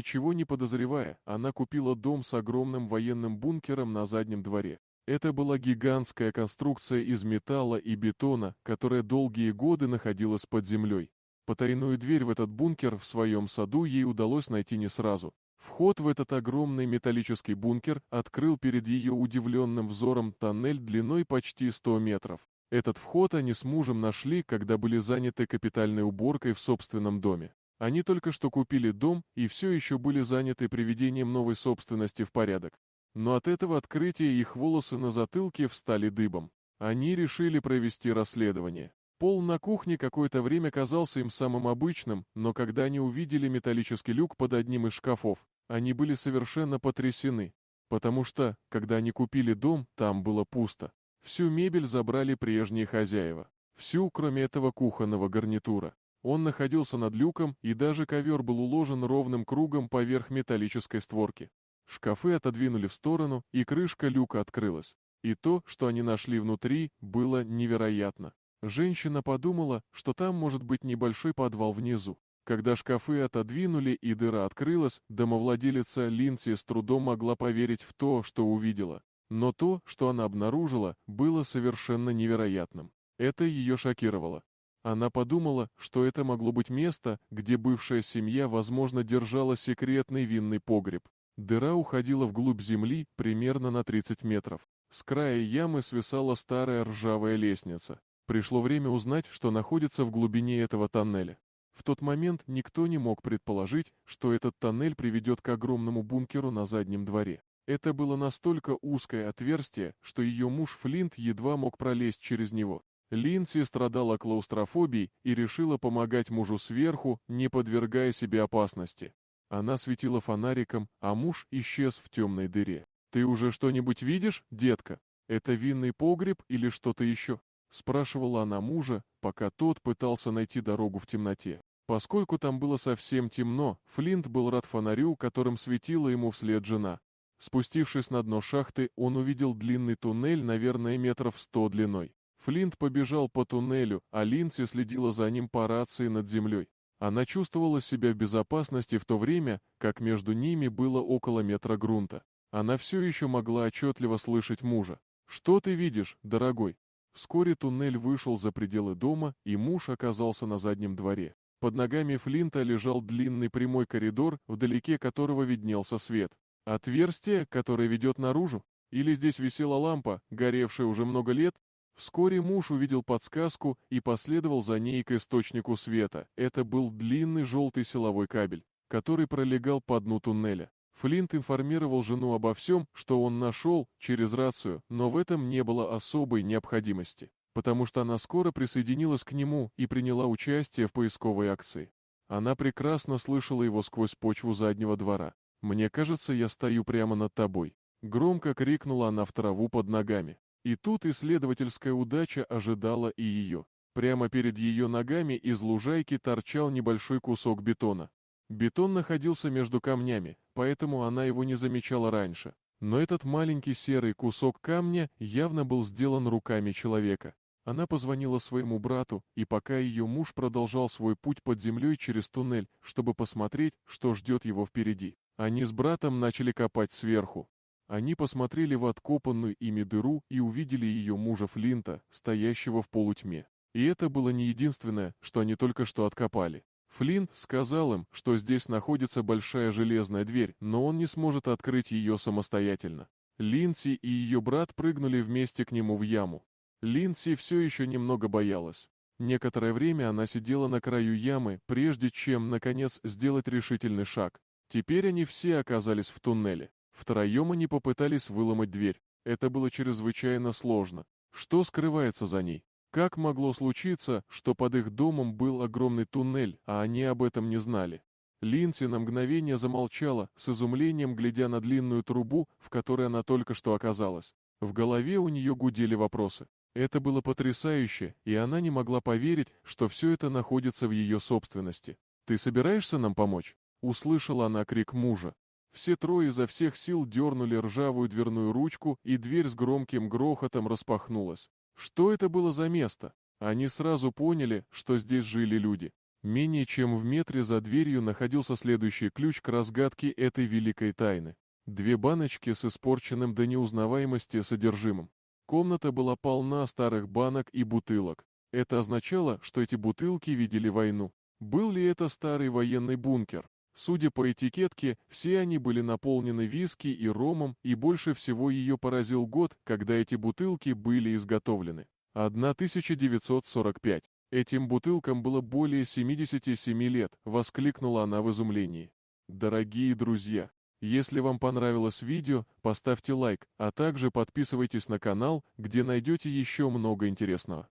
Ничего не подозревая, она купила дом с огромным военным бункером на заднем дворе. Это была гигантская конструкция из металла и бетона, которая долгие годы находилась под землей. Потайную дверь в этот бункер в своем саду ей удалось найти не сразу. Вход в этот огромный металлический бункер открыл перед ее удивленным взором тоннель длиной почти 100 метров. Этот вход они с мужем нашли, когда были заняты капитальной уборкой в собственном доме. Они только что купили дом и все еще были заняты приведением новой собственности в порядок. Но от этого открытия их волосы на затылке встали дыбом. Они решили провести расследование. Пол на кухне какое-то время казался им самым обычным, но когда они увидели металлический люк под одним из шкафов, они были совершенно потрясены. Потому что, когда они купили дом, там было пусто. Всю мебель забрали прежние хозяева. Всю, кроме этого кухонного гарнитура. Он находился над люком, и даже ковер был уложен ровным кругом поверх металлической створки. Шкафы отодвинули в сторону, и крышка люка открылась. И то, что они нашли внутри, было невероятно. Женщина подумала, что там может быть небольшой подвал внизу. Когда шкафы отодвинули и дыра открылась, домовладелица Линдси с трудом могла поверить в то, что увидела. Но то, что она обнаружила, было совершенно невероятным. Это ее шокировало. Она подумала, что это могло быть место, где бывшая семья, возможно, держала секретный винный погреб. Дыра уходила вглубь земли примерно на 30 метров. С края ямы свисала старая ржавая лестница. Пришло время узнать, что находится в глубине этого тоннеля. В тот момент никто не мог предположить, что этот тоннель приведет к огромному бункеру на заднем дворе. Это было настолько узкое отверстие, что ее муж Флинт едва мог пролезть через него. Линдси страдала клаустрофобией и решила помогать мужу сверху, не подвергая себе опасности. Она светила фонариком, а муж исчез в темной дыре. «Ты уже что-нибудь видишь, детка? Это винный погреб или что-то еще?» — спрашивала она мужа, пока тот пытался найти дорогу в темноте. Поскольку там было совсем темно, Флинт был рад фонарю, которым светила ему вслед жена. Спустившись на дно шахты, он увидел длинный туннель, наверное, метров 100 длиной. Флинт побежал по туннелю, а Линдси следила за ним по рации над землей. Она чувствовала себя в безопасности в то время, как между ними было около метра грунта. Она все еще могла отчетливо слышать мужа. «Что ты видишь, дорогой?» Вскоре туннель вышел за пределы дома, и муж оказался на заднем дворе. Под ногами Флинта лежал длинный прямой коридор, вдалеке которого виднелся свет. Отверстие, которое ведет наружу? Или здесь висела лампа, горевшая уже много лет? Вскоре муж увидел подсказку и последовал за ней к источнику света. Это был длинный желтый силовой кабель, который пролегал по дну туннеля. Флинт информировал жену обо всем, что он нашел, через рацию, но в этом не было особой необходимости, потому что она скоро присоединилась к нему и приняла участие в поисковой акции. Она прекрасно слышала его сквозь почву заднего двора. «Мне кажется, я стою прямо над тобой», — громко крикнула она в траву под ногами. И тут исследовательская удача ожидала и ее. Прямо перед ее ногами из лужайки торчал небольшой кусок бетона. Бетон находился между камнями, поэтому она его не замечала раньше. Но этот маленький серый кусок камня явно был сделан руками человека. Она позвонила своему брату, и пока ее муж продолжал свой путь под землей через туннель, чтобы посмотреть, что ждет его впереди, они с братом начали копать сверху. Они посмотрели в откопанную ими дыру и увидели ее мужа Флинта, стоящего в полутьме. И это было не единственное, что они только что откопали. Флинт сказал им, что здесь находится большая железная дверь, но он не сможет открыть ее самостоятельно. Линдси и ее брат прыгнули вместе к нему в яму. Линдси все еще немного боялась. Некоторое время она сидела на краю ямы, прежде чем, наконец, сделать решительный шаг. Теперь они все оказались в туннеле. Втроем они попытались выломать дверь. Это было чрезвычайно сложно. Что скрывается за ней? Как могло случиться, что под их домом был огромный туннель, а они об этом не знали? Линдси на мгновение замолчала, с изумлением глядя на длинную трубу, в которой она только что оказалась. В голове у нее гудели вопросы. Это было потрясающе, и она не могла поверить, что все это находится в ее собственности. «Ты собираешься нам помочь?» — услышала она крик мужа. Все трое изо всех сил дернули ржавую дверную ручку, и дверь с громким грохотом распахнулась. Что это было за место? Они сразу поняли, что здесь жили люди. Менее чем в метре за дверью находился следующий ключ к разгадке этой великой тайны. Две баночки с испорченным до неузнаваемости содержимым. Комната была полна старых банок и бутылок. Это означало, что эти бутылки видели войну. Был ли это старый военный бункер? Судя по этикетке, все они были наполнены виски и ромом, и больше всего ее поразил год, когда эти бутылки были изготовлены. 1945. Этим бутылкам было более 77 лет, воскликнула она в изумлении. Дорогие друзья, если вам понравилось видео, поставьте лайк, а также подписывайтесь на канал, где найдете еще много интересного.